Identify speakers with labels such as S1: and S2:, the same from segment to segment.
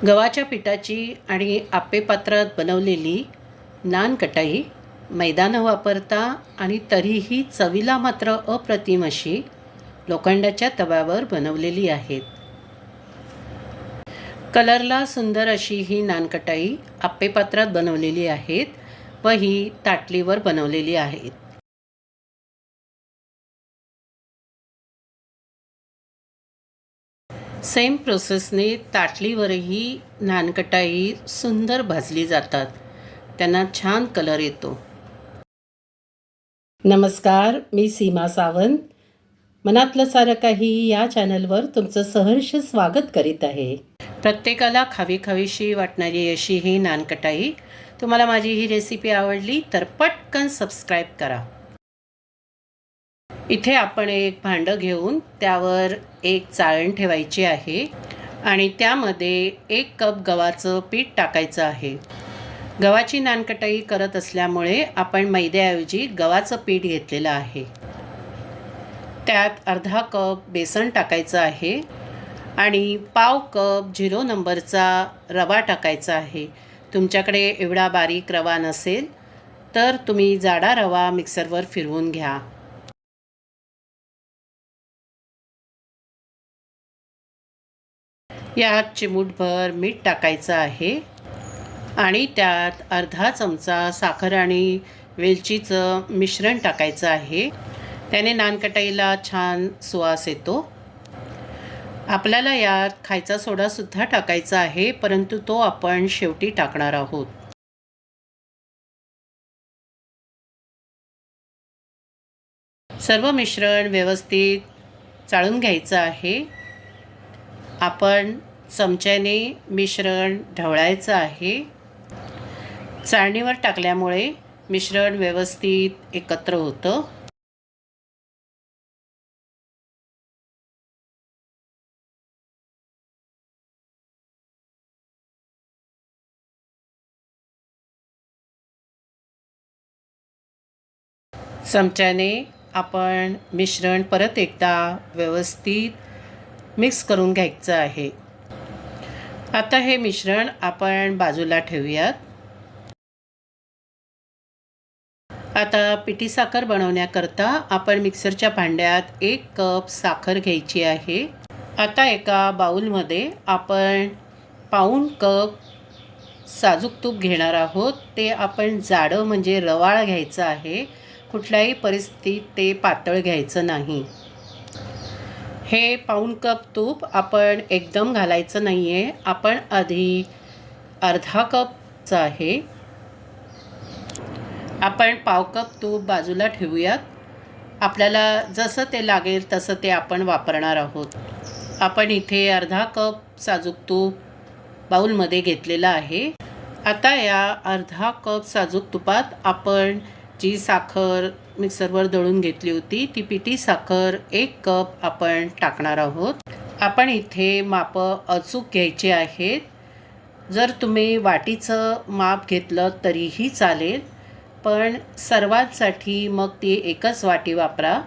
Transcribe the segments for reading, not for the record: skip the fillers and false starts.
S1: गव्हाच्या पिठाची आणि आप्पे पात्रात बनवलेली नान कटाई मैदा न वापरता आणि तरीही चवीला मात्र अप्रतिम अशी लोखंडाच्या तव्यावर बनवलेली आहेत. कलरला सुंदर अशी ही नान कटाई आप्पे पात्रात बनवलेली आहेत व ही ताटलीवर बनवलेली आहेत. सेम प्रोसेसने ताटलीवरही नानकटाई सुंदर भाजली जातात. त्यांना छान कलर येतो. नमस्कार, मी सीमा सावंत. मनातलं सारं काही या चॅनलवर तुमचं सहर्ष स्वागत करीत आहे. प्रत्येकाला खावी खावीशी वाटणारी अशी ही नानकटाई. तुम्हाला माझी ही रेसिपी आवडली तर पटकन सबस्क्राईब करा. इथे आपण एक भांडं घेऊन त्यावर एक चाळण ठेवायची आहे आणि त्यामध्ये 1 कप गव्हाचं पीठ टाकायचं आहे. गव्हाची नानकटाई करत असल्यामुळे आपण मैद्याऐवजी गव्हाचं पीठ घेतलेलं आहे. त्यात अर्धा कप बेसन टाकायचं आहे आणि पाव कप 0 नंबरचा रवा टाकायचा आहे. तुमच्याकडे एवढा बारीक रवा नसेल तर तुम्ही जाडा रवा मिक्सरवर फिरवून घ्या. यात चिमूटभर मीठ टाकायचं आहे आणि त्यात अर्धा चमचा साखर आणि वेलचीचं मिश्रण टाकायचं आहे. त्याने नानकटाईला छान सुवास येतो. आपल्याला यात खायचा सोडासुद्धा टाकायचा आहे, परंतु तो आपण शेवटी टाकणार आहोत. सर्व मिश्रण व्यवस्थित चाळून घ्यायचं आहे. आपण चमच्याने मिश्रण ढवळायचं आहे. चाळणीवर टाकल्यामुळे मिश्रण व्यवस्थित एकत्र होतं. चमच्याने आपण मिश्रण परत एकदा व्यवस्थित मिक्स करून घ्यायचं आहे. आता हे मिश्रण आपण बाजूला ठेवूयात. आता पिठी साखर बनवण्याकरता आपण मिक्सरच्या भांड्यात 1 कप साखर घ्यायची आहे. आता एका बाउलमध्ये आपण पाऊण कप साजूक तूप घेणार आहोत. ते आपण जाडं म्हणजे रवाळ घ्यायचं आहे. कुठल्याही परिस्थितीत ते पातळ घ्यायचं नाही. हे पाऊण कप तूप आपण एकदम घालायचं नाही आहे. आपण आधी अर्धा कपचं आहे. आपण पाव कप तूप बाजूला ठेवूयात. आपल्याला जसं ते लागेल तसं ते आपण वापरणार आहोत. आपण इथे अर्धा कप साजूक तूप बाउलमध्ये घेतलेलं आहे. आता या अर्धा कप साजूक तुपात आपण जी साखर मिक्सरवर दळून घेतली होती ती पिठी साखर 1 कप आपण टाकणार आहोत. आपण इथे मापं अचूक घ्यायचे आहेत. जर तुम्ही वाटीचं माप घेतलं तरीही चालेल, पण सर्वांसाठी मग ती एकच वाटी वापरा.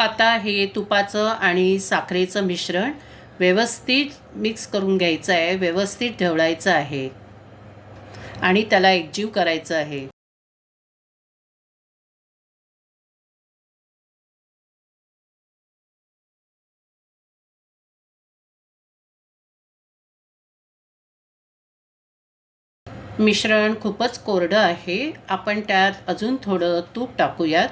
S1: आता हे तुपाचं आणि साखरेचं मिश्रण व्यवस्थित मिक्स करून घ्यायचं आहे. व्यवस्थित ढवळायचं आहे आणि त्याला एकजीव करायचं आहे. मिश्रण खूपच कोरडं आहे. आपण त्यात अजून थोडं तूप टाकूयात.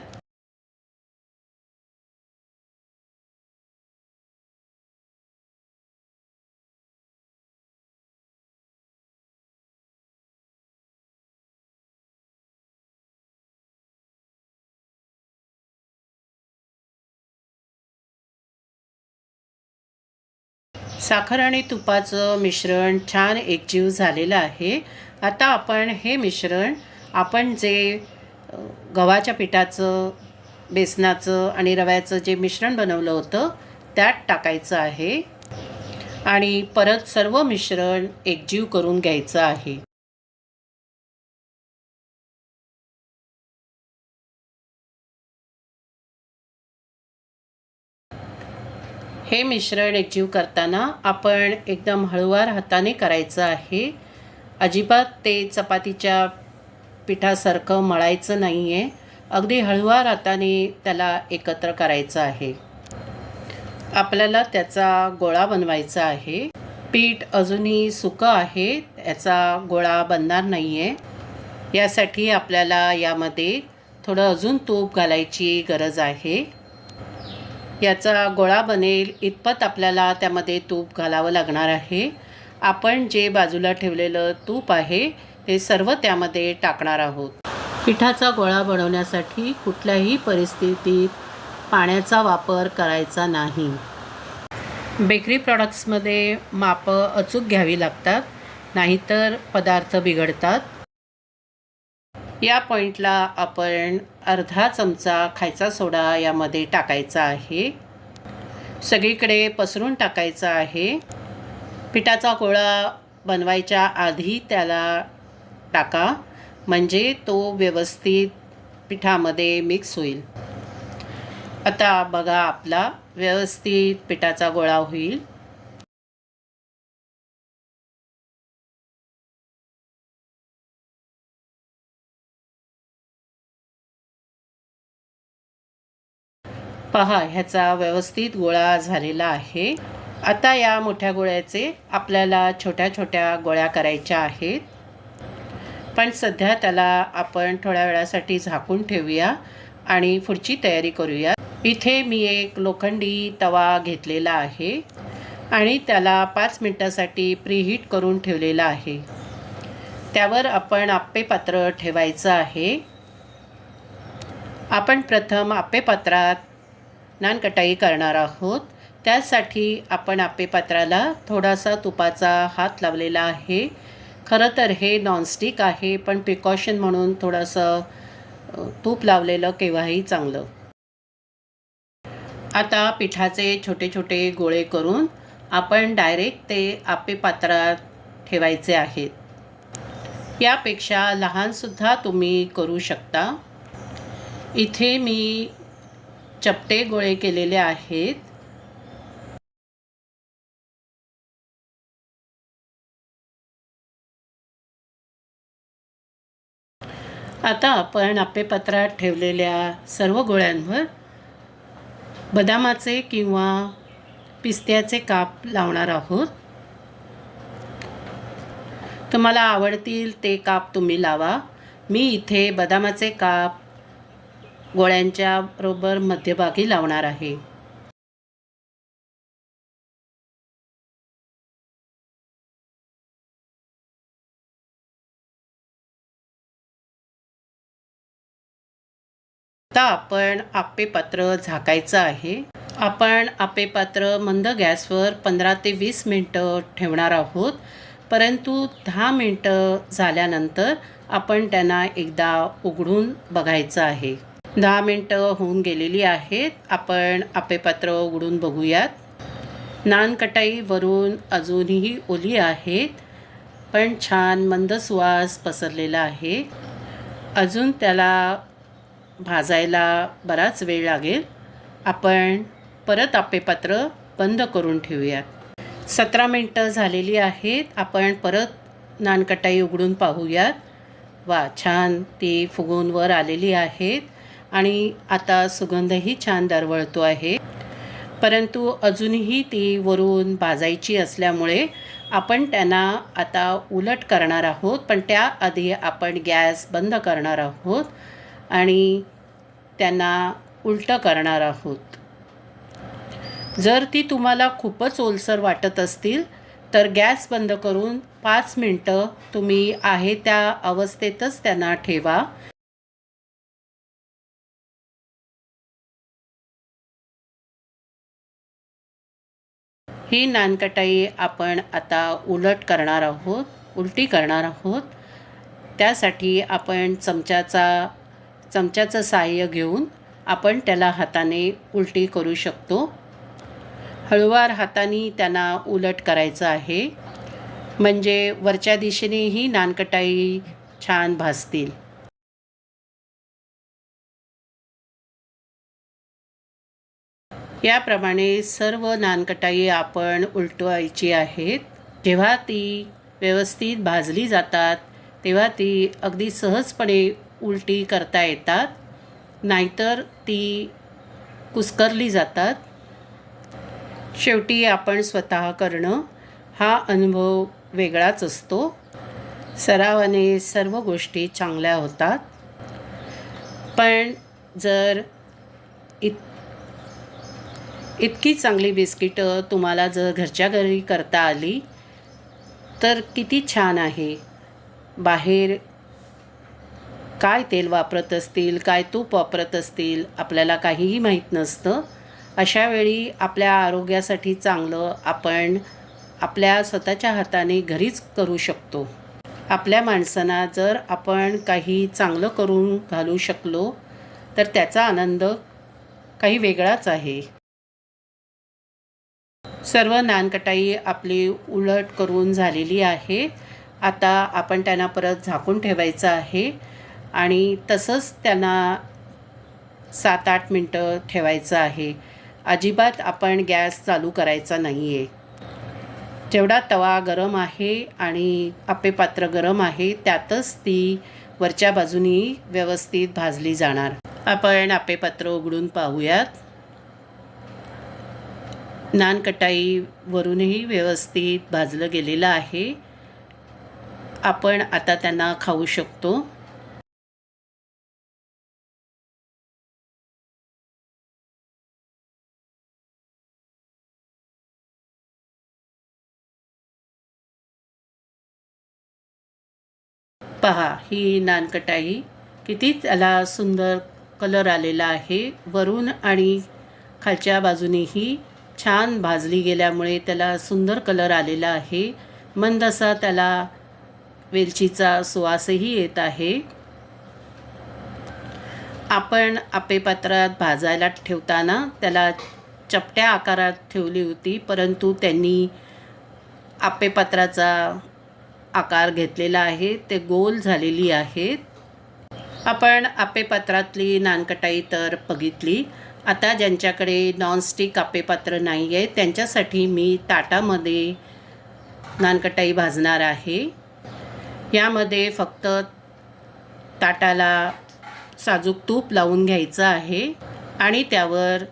S1: साखर आणि तुपाचं मिश्रण छान एकजीव झालेलं आहे. आता आपण हे मिश्रण आपण जे गव्हाच्या पिठाचं, बेसनाचं आणि रव्याचं जे मिश्रण बनवलं होतं त्यात टाकायचं आहे आणि परत सर्व मिश्रण एकजीव करून घ्यायचं आहे. हे मिश्रण एकजीव करताना आपण एकदम हळूवार हाताने करायचं आहे. अजिबात ते चपातीच्या पिठासारखं मळायचं नाही आहे. अगदी हळूवार हाताने त्याला एकत्र करायचं आहे. आपल्याला त्याचा गोळा बनवायचा आहे. पीठ अजूनही सुकं आहे, याचा गोळा बनणार नाही आहे. यासाठी आपल्याला यामध्ये थोडं अजून तूप घालायची गरज आहे. याचा गोळा बनेल इतपत आपल्याला त्यामध्ये तूप घालावं लागणार आहे. आपण जे बाजूला ठेवलेलं तूप आहे ते सर्व त्यामध्ये टाकणार आहोत. पिठाचा गोळा बनवण्यासाठी कुठल्याही परिस्थितीत पाण्याचा वापर करायचा नाही. बेकरी प्रॉडक्ट्समध्ये मापं अचूक घ्यावी लागतात, नाहीतर पदार्थ बिघडतात. या पॉईंटला आपण अर्धा चमचा खायचा सोडा यामध्ये टाकायचा आहे. सगळीकडे पसरून टाकायचा आहे. पिठाचा गोळा बनवायच्या आधी त्याला टाका, म्हणजे तो व्यवस्थित पिठामध्ये मिक्स होईल. आता बघा, आपला व्यवस्थित पिठाचा गोळा होईल. पहा, ह्याचा व्यवस्थित गोळा झालेला आहे. आता या मोठ्या गोळ्याचे आपल्याला छोट्या छोट्या गोळ्या करायच्या आहेत. पण सध्या त्याला आपण थोड्या वेळासाठी झाकून ठेवूया आणि पुढची तयारी करूया. इथे मी एक लोखंडी तवा घेतलेला आहे आणि त्याला 5 मिनिटासाठी प्रीहीट करून ठेवलेला आहे. त्यावर आपण आप्पे पात्र ठेवायचं आहे. आपण प्रथम आप्पे पात्रात नानकटाई करणार आहोत. त्यासाठी आपण आप्पे पात्राला थोडासा तुपाचा हात लावलेला आहे. खरं तर हे नॉनस्टिक आहे, पण प्रिकॉशन म्हणून थोडंसं तूप लावलेलं केव्हाही चांगलं. आता पिठाचे छोटे छोटे गोळे करून आपण डायरेक्ट ते आप्पे पात्रात ठेवायचे आहेत. यापेक्षा लहानसुद्धा तुम्ही करू शकता. इथे मी चपटे गोळे केलेले आहेत. आता आपण आप्पे पात्रात ठेवलेल्या सर्व गोळ्यांवर बदामाचे किंवा पिस्त्याचे काप लावणार आहोत. तुम्हाला आवडतील ते काप तुम्ही लावा. मी इथे बदामाचे काप गोळ्यांच्या बरोबर मध्यभागी लावणार आहे. आता आपण आप्पे पात्र झाकायचं आहे. आपण आप्पे पात्र मंद गॅसवर 15 ते 20 मिनटं ठेवणार आहोत. परंतु 10 मिनटं झाल्यानंतर आपण त्यांना एकदा उघडून बघायचं आहे. 10 मिनटं होऊन गेलेली आहेत. आपण आप्पे पात्र उघडून बघूयात. नानकटाई वरून अजूनही ओली आहेत, पण छान मंद सुवास पसरलेला आहे. अजून त्याला भाजायला बराच वेळ लागेल. आपण परत आप्पे पात्र बंद करून ठेवूयात. 17 मिनटं झालेली आहेत. आपण परत नानकटाई उघडून पाहूयात. वा, छान ती फुगून वर आलेली आहेत आणि आता सुगंधही छान दरवळतो आहे. परंतु अजूनही ती वरून भाजायची असल्यामुळे आपण त्यांना आता उलट करणार आहोत. पण त्याआधी आपण गॅस बंद करणार आहोत आणि त्यांना उलटं करणार आहोत. जर ती तुम्हाला खूपच ओलसर वाटत असतील तर गॅस बंद करून 5 मिनटं तुम्ही आहे त्या अवस्थेतच त्यांना ठेवा. ही नानकटाई आपण आता उलट करणार आहोत, उलटी करणार आहोत. त्यासाठी आपण चमच्याचं सहाय्य घेऊन आपण त्याला हाताने उलटी करू शकतो. हळूवार हाताने त्यांना उलट करायचं आहे, म्हणजे वरच्या दिशेनेही नानकटाई छान भाजतील. याप्रमाणे सर्व नानकटाई आपण उलटवायची आहेत. जेव्हा ती व्यवस्थित भाजली जातात तेव्हा ती अगदी सहजपणे उलटी करता येतात, नाहीतर ती कुस्करली जातात. शेवटी आपण स्वतः करणं हा अनुभव वेगळाच असतो. सरावाने सर्व गोष्टी चांगल्या होतात. पण जर इतकी चांगली बिस्किटं तुम्हाला जर घरच्या घरी करता आली तर किती छान आहे. बाहेर काय तेल वापरत असतील, काय तूप वापरत असतील, आपल्याला काहीही माहीत नसतं. अशा वेळी आपल्या आरोग्यासाठी चांगलं आपण आपल्या स्वतःच्या हाताने घरीच करू शकतो. आपल्या माणसांना जर आपण काही चांगलं करून घालू शकलो तर त्याचा आनंद काही वेगळाच आहे. सर्व नानकटाई आपली उलट करून झालेली आहे. आता आपण त्यांना परत झाकून ठेवायचं आहे आणि तसंच त्यांना 7-8 मिनटं ठेवायचं आहे. अजिबात आपण गॅस चालू करायचा नाही आहे. जेवढा तवा गरम आहे आणि आप्पेपात्र गरम आहे त्यातच ती वरच्या बाजूनी व्यवस्थित भाजली जाणार. आपण आप्पेपात्र उघडून पाहूयात. नानकटाई वरूनही व्यवस्थित भाजलं गेलेलं आहे. आपण आता त्यांना खाऊ शकतो. पहा, ही नानकटाई किती त्याला सुंदर कलर आलेला आहे. वरून आणि खालच्या बाजूनेही छान भाजली गेल्यामुळे त्याला सुंदर कलर आलेला आहे. मंद असा त्याला वेलचीचा सुवासही येत आहे. आपण आप्पेपात्रात भाजायला ठेवताना त्याला चपट्या आकारात ठेवली होती, परंतु त्यांनी आप्पेपात्राचा आकार घेतलेला आहे, ते गोल झालेली आहेत. आपण आप्पेपात्रातली नानकटाई तर बघितली. आता ज्यांच्याकडे नॉनस्टिक आप्पेपात्र नाही आहे त्यांच्यासाठी मी ताटामध्ये नानकटाई भाजणार आहे. यामध्ये फक्त ताटाला साजूक तूप लावून घ्यायचं आहे आणि त्यावर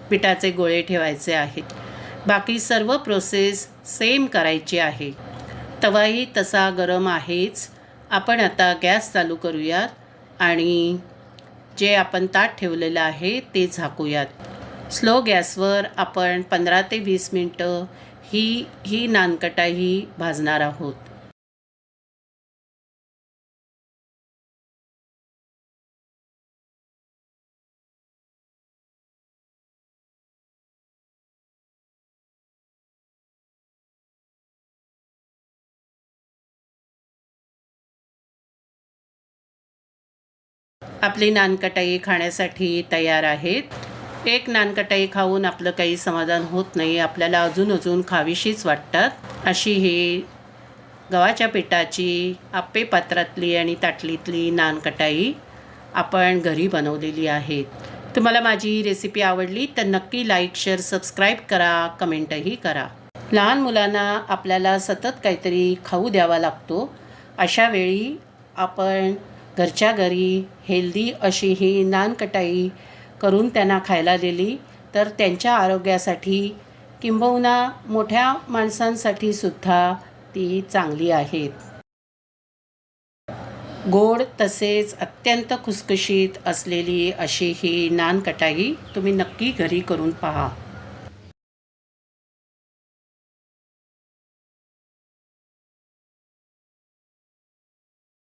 S1: पिठाचे गोळे ठेवायचे आहेत. बाकी सर्व प्रोसेस सेम करायची आहे. तवाही तसा गरम आहेच. आपण आता गॅस चालू करूयात आणि जे आपण ताट ठेवलेलं आहे ते झाकूयात. स्लो गॅसवर आपण 15 ते 20 मिनटं ही नानकटाई भाजणार आहोत. आपली नानकटाई खाण्यासाठी तयार आहेत. एक नानकटाई खाऊन आपलं काही समाधान होत नाही. आपल्याला अजून खावीशीच वाटतात. अशी ही गव्हाच्या पिठाची आप्पेपात्रातली आणि ताटलीतली नानकटाई आपण घरी बनवलेली आहे. तुम्हाला माझी रेसिपी आवडली तर नक्की लाईक, शेअर, सबस्क्राईब करा, कमेंटही करा. लहान मुलांना आपल्याला सतत काहीतरी खाऊ द्यावा लागतो. अशा वेळी आपण घरच्या घरी हेल्दी अशी ही नानकटाई करून त्यांना खायला दिली तर त्यांच्या आरोग्यासाठी किंबहुना मोठ्या माणसांसाठी सुद्धा ती चांगली आहेत. गोड तसेच अत्यंत खुसखुशीत असलेली अशी ही नानकटाई तुम्ही नक्की घरी करून पहा.